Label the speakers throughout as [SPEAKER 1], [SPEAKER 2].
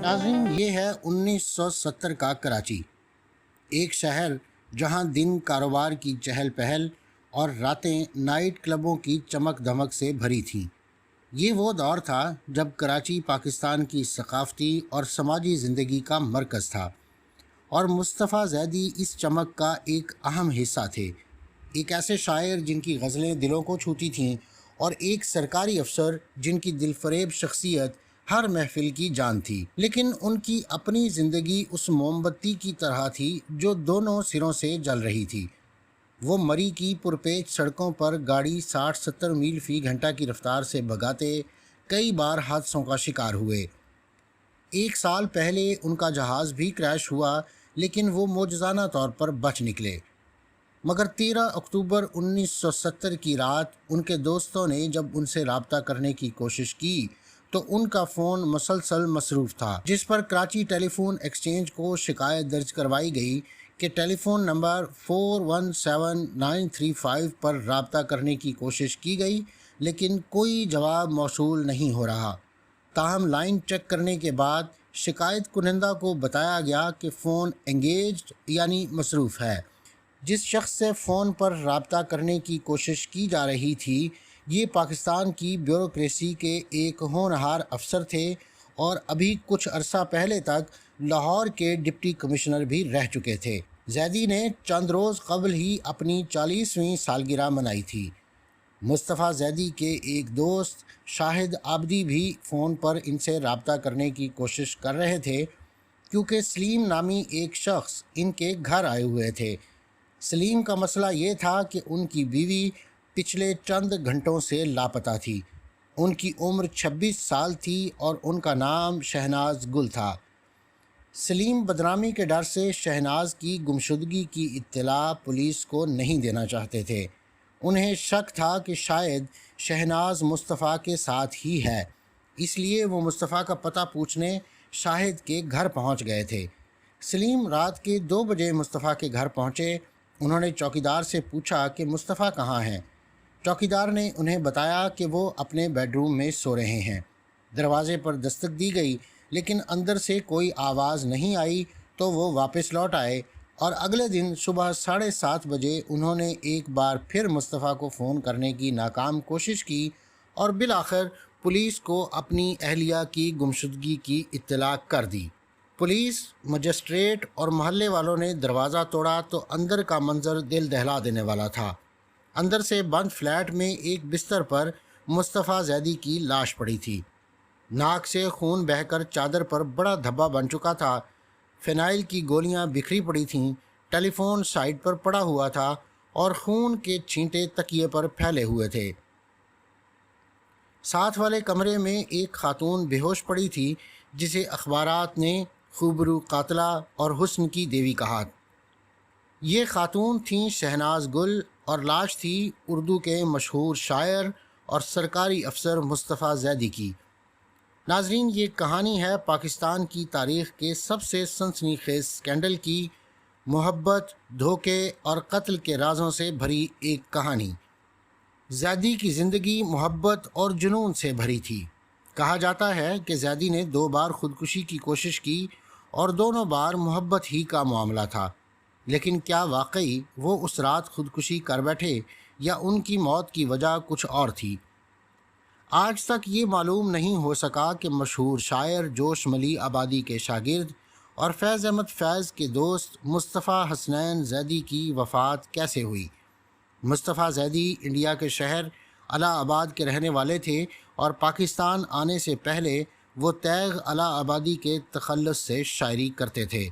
[SPEAKER 1] ناظرین، یہ ہے 1970 کا کراچی، ایک شہر جہاں دن کاروبار کی چہل پہل اور راتیں نائٹ کلبوں کی چمک دھمک سے بھری تھیں۔ یہ وہ دور تھا جب کراچی پاکستان کی ثقافتی اور سماجی زندگی کا مرکز تھا، اور مصطفیٰ زیدی اس چمک کا ایک اہم حصہ تھے۔ ایک ایسے شاعر جن کی غزلیں دلوں کو چھوتی تھیں، اور ایک سرکاری افسر جن کی دل فریب شخصیت ہر محفل کی جان تھی، لیکن ان کی اپنی زندگی اس موم بتی کی طرح تھی جو دونوں سروں سے جل رہی تھی۔ وہ مری کی پرپیچ سڑکوں پر گاڑی 60-70 میل فی گھنٹہ کی رفتار سے بھگاتے کئی بار حادثوں کا شکار ہوئے۔ 1 سال پہلے ان کا جہاز بھی کریش ہوا، لیکن وہ معجزانہ طور پر بچ نکلے۔ مگر 13 اکتوبر 1970 کی رات ان کے دوستوں نے جب ان سے رابطہ کرنے کی کوشش کی تو ان کا فون مسلسل مصروف تھا، جس پر کراچی ٹیلی فون ایکسچینج کو شکایت درج کروائی گئی کہ ٹیلی فون نمبر 417935 پر رابطہ کرنے کی کوشش کی گئی، لیکن کوئی جواب موصول نہیں ہو رہا۔ تاہم لائن چیک کرنے کے بعد شکایت کنندہ کو بتایا گیا کہ فون انگیجڈ یعنی مصروف ہے۔ جس شخص سے فون پر رابطہ کرنے کی کوشش کی جا رہی تھی، یہ پاکستان کی بیوروکریسی کے ایک ہونہار افسر تھے، اور ابھی کچھ عرصہ پہلے تک لاہور کے ڈپٹی کمشنر بھی رہ چکے تھے۔ زیدی نے چند روز قبل ہی اپنی 40ویں سالگرہ منائی تھی۔ مصطفیٰ زیدی کے ایک دوست شاہد عابدی بھی فون پر ان سے رابطہ کرنے کی کوشش کر رہے تھے، کیونکہ سلیم نامی ایک شخص ان کے گھر آئے ہوئے تھے۔ سلیم کا مسئلہ یہ تھا کہ ان کی بیوی پچھلے چند گھنٹوں سے لاپتہ تھی۔ ان کی عمر 26 سال تھی اور ان کا نام شہناز گل تھا۔ سلیم بدنامی کے ڈر سے شہناز کی گمشدگی کی اطلاع پولیس کو نہیں دینا چاہتے تھے۔ انہیں شک تھا کہ شاید شہناز مصطفیٰ کے ساتھ ہی ہے، اس لیے وہ مصطفیٰ کا پتہ پوچھنے شاہد کے گھر پہنچ گئے تھے۔ سلیم رات کے 2 بجے مصطفیٰ کے گھر پہنچے۔ انہوں نے چوکیدار سے پوچھا کہ مصطفیٰ کہاں ہیں۔ چوکیدار نے انہیں بتایا کہ وہ اپنے بیڈ روم میں سو رہے ہیں۔ دروازے پر دستک دی گئی، لیکن اندر سے کوئی آواز نہیں آئی، تو وہ واپس لوٹ آئے، اور اگلے دن صبح 7:30 بجے انہوں نے ایک بار پھر مصطفیٰ کو فون کرنے کی ناکام کوشش کی، اور بالآخر پولیس کو اپنی اہلیہ کی گمشدگی کی اطلاع کر دی۔ پولیس، مجسٹریٹ اور محلے والوں نے دروازہ توڑا تو اندر کا منظر دل دہلا دینے والا تھا۔ اندر سے بند فلیٹ میں ایک بستر پر مصطفیٰ زیدی کی لاش پڑی تھی۔ ناک سے خون بہہ کر چادر پر بڑا دھبا بن چکا تھا۔ فینائل کی گولیاں بکھری پڑی تھیں، ٹیلی فون سائڈ پر پڑا ہوا تھا، اور خون کے چھینٹے تکیے پر پھیلے ہوئے تھے۔ ساتھ والے کمرے میں ایک خاتون بے ہوش پڑی تھی، جسے اخبارات نے خوبرو قاتلہ اور حسن کی دیوی کہا۔ یہ خاتون تھیں شہناز گل، اور لاش تھی اردو کے مشہور شاعر اور سرکاری افسر مصطفیٰ زیدی کی۔ ناظرین، یہ کہانی ہے پاکستان کی تاریخ کے سب سے سنسنی خیز اسکینڈل کی، محبت، دھوکے اور قتل کے رازوں سے بھری ایک کہانی۔ زیدی کی زندگی محبت اور جنون سے بھری تھی۔ کہا جاتا ہے کہ زیدی نے 2 بار خودکشی کی کوشش کی، اور دونوں بار محبت ہی کا معاملہ تھا، لیکن کیا واقعی وہ اس رات خودکشی کر بیٹھے، یا ان کی موت کی وجہ کچھ اور تھی؟ آج تک یہ معلوم نہیں ہو سکا کہ مشہور شاعر جوش ملی آبادی کے شاگرد اور فیض احمد فیض کے دوست مصطفیٰ حسنین زیدی کی وفات کیسے ہوئی۔ مصطفیٰ زیدی انڈیا کے شہر الہ آباد کے رہنے والے تھے، اور پاکستان آنے سے پہلے وہ تیغ الہ آبادی کے تخلص سے شاعری کرتے تھے۔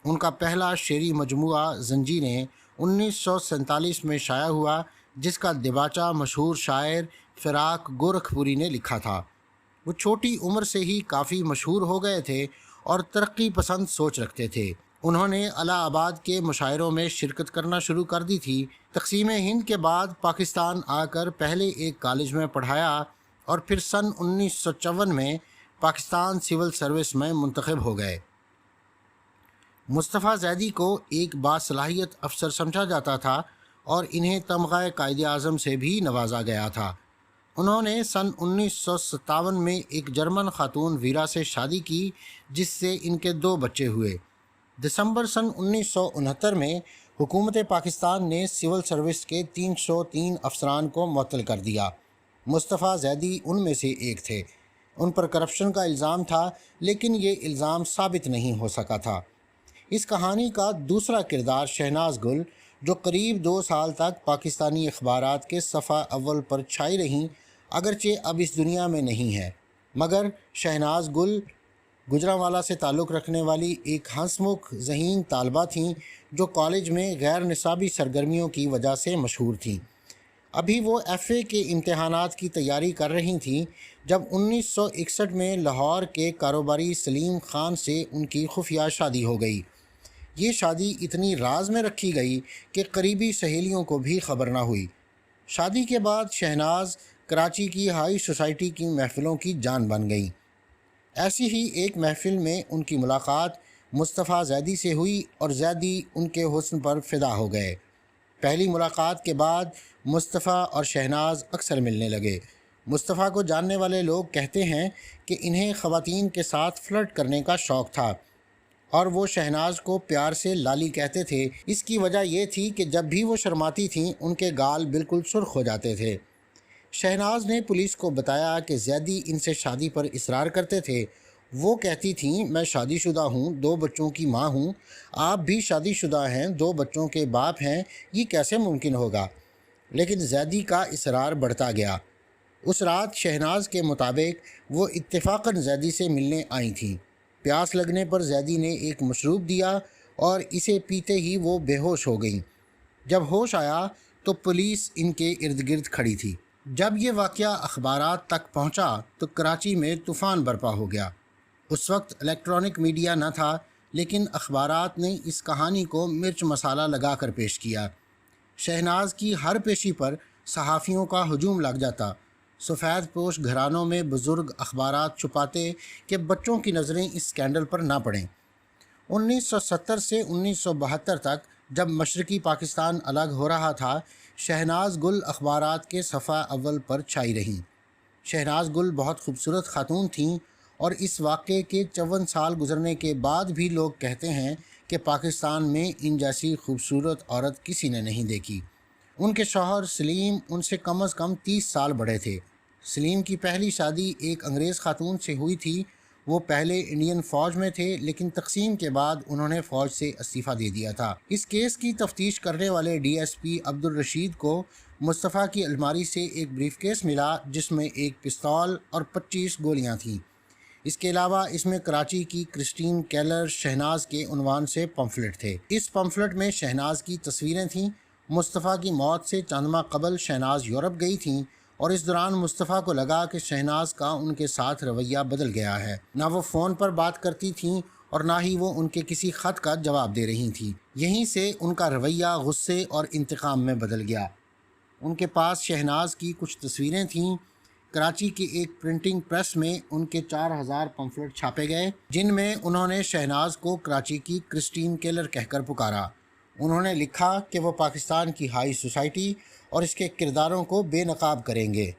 [SPEAKER 1] ان کا پہلا شعری مجموعہ زنجیریں 1947 میں شائع ہوا، جس کا دباچہ مشہور شاعر فراق گورکھپوری نے لکھا تھا۔ وہ چھوٹی عمر سے ہی کافی مشہور ہو گئے تھے اور ترقی پسند سوچ رکھتے تھے۔ انہوں نے الہ آباد کے مشاعروں میں شرکت کرنا شروع کر دی تھی۔ تقسیم ہند کے بعد پاکستان آ کر پہلے ایک کالج میں پڑھایا، اور پھر سن 1954 میں پاکستان سول سروس میں منتخب ہو گئے۔ مصطفیٰ زیدی کو ایک باصلاحیت افسر سمجھا جاتا تھا، اور انہیں تمغہ قائد اعظم سے بھی نوازا گیا تھا۔ انہوں نے سن 1957 میں ایک جرمن خاتون ویرا سے شادی کی جس سے ان کے 2 بچے ہوئے۔ دسمبر سن 1969 میں حکومت پاکستان نے سول سروس کے 303 افسران کو معطل کر دیا۔ مصطفیٰ زیدی ان میں سے ایک تھے۔ ان پر کرپشن کا الزام تھا لیکن یہ الزام ثابت نہیں ہو سکا تھا۔ اس کہانی کا دوسرا کردار شہناز گل، جو قریب 2 سال تک پاکستانی اخبارات کے صفحہ اول پر چھائی رہیں، اگرچہ اب اس دنیا میں نہیں ہے، مگر شہناز گل گجرانوالہ سے تعلق رکھنے والی ایک ہنس مکھ ذہین طالبہ تھیں جو کالج میں غیر نصابی سرگرمیوں کی وجہ سے مشہور تھیں۔ ابھی وہ FA کے امتحانات کی تیاری کر رہی تھیں جب 1961 میں لاہور کے کاروباری سلیم خان سے ان کی خفیہ شادی ہو گئی۔ یہ شادی اتنی راز میں رکھی گئی کہ قریبی سہیلیوں کو بھی خبر نہ ہوئی۔ شادی کے بعد شہناز کراچی کی ہائی سوسائٹی کی محفلوں کی جان بن گئیں۔ ایسی ہی ایک محفل میں ان کی ملاقات مصطفیٰ زیدی سے ہوئی اور زیدی ان کے حسن پر فدا ہو گئے۔ پہلی ملاقات کے بعد مصطفیٰ اور شہناز اکثر ملنے لگے۔ مصطفیٰ کو جاننے والے لوگ کہتے ہیں کہ انہیں خواتین کے ساتھ فلرٹ کرنے کا شوق تھا اور وہ شہناز کو پیار سے لالی کہتے تھے۔ اس کی وجہ یہ تھی کہ جب بھی وہ شرماتی تھیں ان کے گال بالکل سرخ ہو جاتے تھے۔ شہناز نے پولیس کو بتایا کہ زیدی ان سے شادی پر اصرار کرتے تھے۔ وہ کہتی تھیں میں شادی شدہ ہوں، 2 بچوں کی ماں ہوں، آپ بھی شادی شدہ ہیں، 2 بچوں کے باپ ہیں، یہ کیسے ممکن ہوگا؟ لیکن زیدی کا اصرار بڑھتا گیا۔ اس رات شہناز کے مطابق وہ اتفاقاً زیدی سے ملنے آئی تھیں۔ پیاس لگنے پر زیدی نے ایک مشروب دیا اور اسے پیتے ہی وہ بے ہوش ہو گئیں۔ جب ہوش آیا تو پولیس ان کے ارد گرد کھڑی تھی۔ جب یہ واقعہ اخبارات تک پہنچا تو کراچی میں طوفان برپا ہو گیا۔ اس وقت الیکٹرانک میڈیا نہ تھا لیکن اخبارات نے اس کہانی کو مرچ مسالہ لگا کر پیش کیا۔ شہناز کی ہر پیشی پر صحافیوں کا ہجوم لگ جاتا۔ سفید پوش گھرانوں میں بزرگ اخبارات چھپاتے کہ بچوں کی نظریں اس اسکینڈل پر نہ پڑیں۔ 1970 سے 1972 تک جب مشرقی پاکستان الگ ہو رہا تھا، شہناز گل اخبارات کے صفحہ اول پر چھائی رہیں۔ شہناز گل بہت خوبصورت خاتون تھیں اور اس واقعے کے 54 سال گزرنے کے بعد بھی لوگ کہتے ہیں کہ پاکستان میں ان جیسی خوبصورت عورت کسی نے نہیں دیکھی۔ ان کے شوہر سلیم ان سے کم از کم 30 سال بڑے تھے۔ سلیم کی پہلی شادی ایک انگریز خاتون سے ہوئی تھی۔ وہ پہلے انڈین فوج میں تھے لیکن تقسیم کے بعد انہوں نے فوج سے استعفیٰ دے دیا تھا۔ اس کیس کی تفتیش کرنے والے DSP عبدالرشید کو مصطفیٰ کی الماری سے ایک بریف کیس ملا جس میں ایک پستول اور 25 گولیاں تھیں۔ اس کے علاوہ اس میں کراچی کی کرسٹین کیلر شہناز کے عنوان سے پمفلٹ تھے۔ اس پمفلٹ میں شہناز کی تصویریں تھیں۔ مصطفیٰ کی موت سے چند ماہ قبل شہناز یورپ گئی تھیں اور اس دوران مصطفیٰ کو لگا کہ شہناز کا ان کے ساتھ رویہ بدل گیا ہے۔ نہ وہ فون پر بات کرتی تھیں اور نہ ہی وہ ان کے کسی خط کا جواب دے رہی تھیں۔ یہیں سے ان کا رویہ غصے اور انتقام میں بدل گیا۔ ان کے پاس شہناز کی کچھ تصویریں تھیں۔ کراچی کی ایک پرنٹنگ پریس میں ان کے 4000 پمفلٹ چھاپے گئے جن میں انہوں نے شہناز کو کراچی کی کرسٹین کیلر کہہ کر پکارا۔ انہوں نے لکھا کہ وہ پاکستان کی ہائی سوسائٹی اور اس کے کرداروں کو بے نقاب کریں گے۔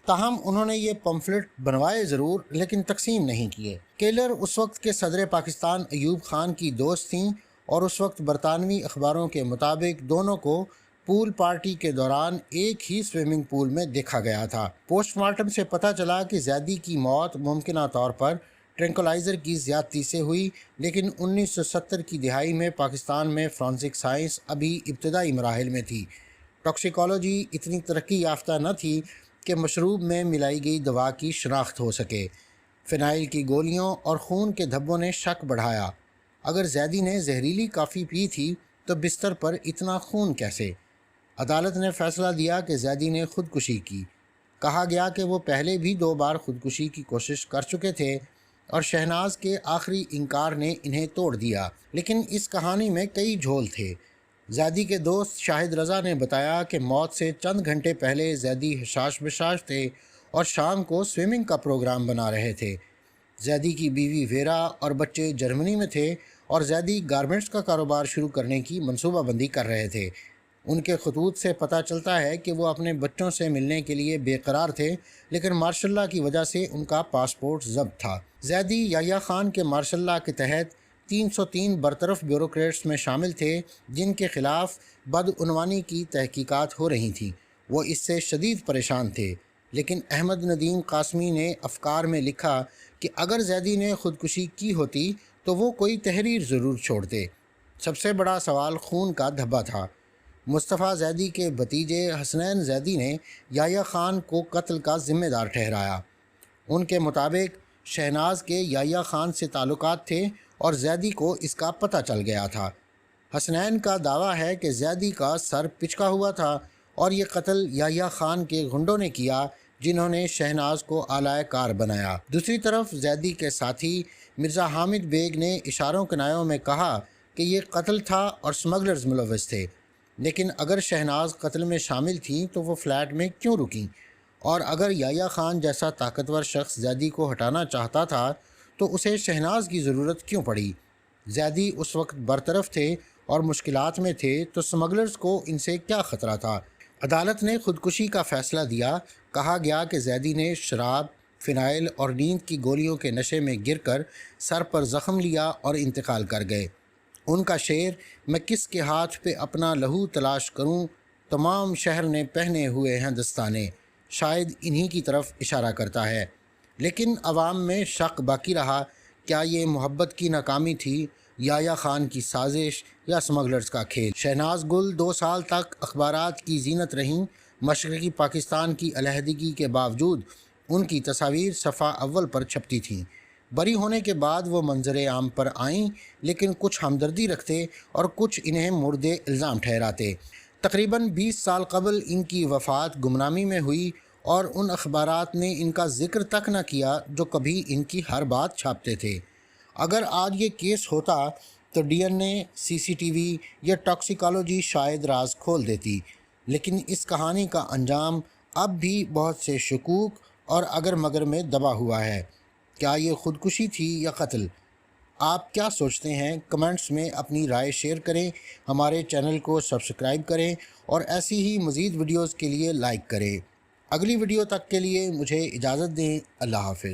[SPEAKER 1] تاہم انہوں نے یہ پمفلٹ بنوائے ضرور لیکن تقسیم نہیں کیے۔ کیلر اس وقت کے صدر پاکستان ایوب خان کی دوست تھیں اور اس وقت برطانوی اخباروں کے مطابق دونوں کو پول پارٹی کے دوران ایک ہی سوئمنگ پول میں دیکھا گیا تھا۔ پوسٹ مارٹم سے پتہ چلا کہ زیدی کی موت ممکنہ طور پر ٹرینکولائزر کی زیادتی سے ہوئی، لیکن 1970 کی دہائی میں پاکستان میں فرانسک سائنس ابھی ابتدائی مراحل میں تھی۔ ٹاکسیکولوجی اتنی ترقی یافتہ نہ تھی کہ مشروب میں ملائی گئی دوا کی شناخت ہو سکے۔ فینائل کی گولیوں اور خون کے دھبوں نے شک بڑھایا۔ اگر زیدی نے زہریلی کافی پی تھی تو بستر پر اتنا خون کیسے؟ عدالت نے فیصلہ دیا کہ زیدی نے خودکشی کی۔ کہا گیا کہ وہ پہلے بھی 2 بار خودکشی کی کوشش کر چکے تھے اور شہناز کے آخری انکار نے انہیں توڑ دیا۔ لیکن اس کہانی میں کئی جھول تھے۔ زیدی کے دوست شاہد رضا نے بتایا کہ موت سے چند گھنٹے پہلے زیدی حشاش بشاش تھے اور شام کو سوئمنگ کا پروگرام بنا رہے تھے۔ زیدی کی بیوی ویرا اور بچے جرمنی میں تھے اور زیدی گارمنٹس کا کاروبار شروع کرنے کی منصوبہ بندی کر رہے تھے۔ ان کے خطوط سے پتہ چلتا ہے کہ وہ اپنے بچوں سے ملنے کے لیے بے قرار تھے، لیکن مارشل لا کی وجہ سے ان کا پاسپورٹ ضبط تھا۔ زیدی یحییٰ خان کے مارشل لا کے تحت 303 برطرف بیوروکریٹس میں شامل تھے جن کے خلاف بدعنوانی کی تحقیقات ہو رہی تھیں۔ وہ اس سے شدید پریشان تھے، لیکن احمد ندیم قاسمی نے افکار میں لکھا کہ اگر زیدی نے خودکشی کی ہوتی تو وہ کوئی تحریر ضرور چھوڑتے۔ سب سے بڑا سوال خون کا دھبا تھا۔ مصطفیٰ زیدی کے بھتیجے حسنین زیدی نے یحییٰ خان کو قتل کا ذمہ دار ٹھہرایا۔ ان کے مطابق شہناز کے یحییٰ خان سے تعلقات تھے اور زیدی کو اس کا پتہ چل گیا تھا۔ حسنین کا دعویٰ ہے کہ زیدی کا سر پچکا ہوا تھا اور یہ قتل یحییٰ خان کے غنڈوں نے کیا جنہوں نے شہناز کو آلائے کار بنایا۔ دوسری طرف زیدی کے ساتھی مرزا حامد بیگ نے اشاروں کنایوں میں کہا کہ یہ قتل تھا اور سمگلرز ملوث تھے، لیکن اگر شہناز قتل میں شامل تھیں تو وہ فلیٹ میں کیوں رکیں؟ اور اگر یحییٰ خان جیسا طاقتور شخص زیدی کو ہٹانا چاہتا تھا تو اسے شہناز کی ضرورت کیوں پڑی؟ زیدی اس وقت برطرف تھے اور مشکلات میں تھے تو سمگلرز کو ان سے کیا خطرہ تھا؟ عدالت نے خودکشی کا فیصلہ دیا۔ کہا گیا کہ زیدی نے شراب، فنائل اور نیند کی گولیوں کے نشے میں گر کر سر پر زخم لیا اور انتقال کر گئے۔ ان کا شعر "میں کس کے ہاتھ پہ اپنا لہو تلاش کروں، تمام شہر نے پہنے ہوئے ہیں دستانے" شاید انہی کی طرف اشارہ کرتا ہے۔ لیکن عوام میں شک باقی رہا، کیا یہ محبت کی ناکامی تھی، یحییٰ خان کی سازش یا سمگلرز کا کھیل؟ شہناز گل 2 سال تک اخبارات کی زینت رہیں۔ مشرقی پاکستان کی علیحدگی کے باوجود ان کی تصاویر صفحہ اول پر چھپتی تھیں۔ بری ہونے کے بعد وہ منظر عام پر آئیں، لیکن کچھ ہمدردی رکھتے اور کچھ انہیں مرد الزام ٹھہراتے۔ تقریباً 20 سال قبل ان کی وفات گمنامی میں ہوئی اور ان اخبارات نے ان کا ذکر تک نہ کیا جو کبھی ان کی ہر بات چھاپتے تھے۔ اگر آج یہ کیس ہوتا تو ڈی این اے، سی سی ٹی وی یا ٹاکسیکالوجی شاید راز کھول دیتی، لیکن اس کہانی کا انجام اب بھی بہت سے شکوک اور اگر مگر میں دبا ہوا ہے۔ کیا یہ خودکشی تھی یا قتل؟ آپ کیا سوچتے ہیں؟ کمنٹس میں اپنی رائے شیئر کریں، ہمارے چینل کو سبسکرائب کریں اور ایسی ہی مزید ویڈیوز کے لیے لائک کریں۔ اگلی ویڈیو تک کے لیے مجھے اجازت دیں۔ اللہ حافظ۔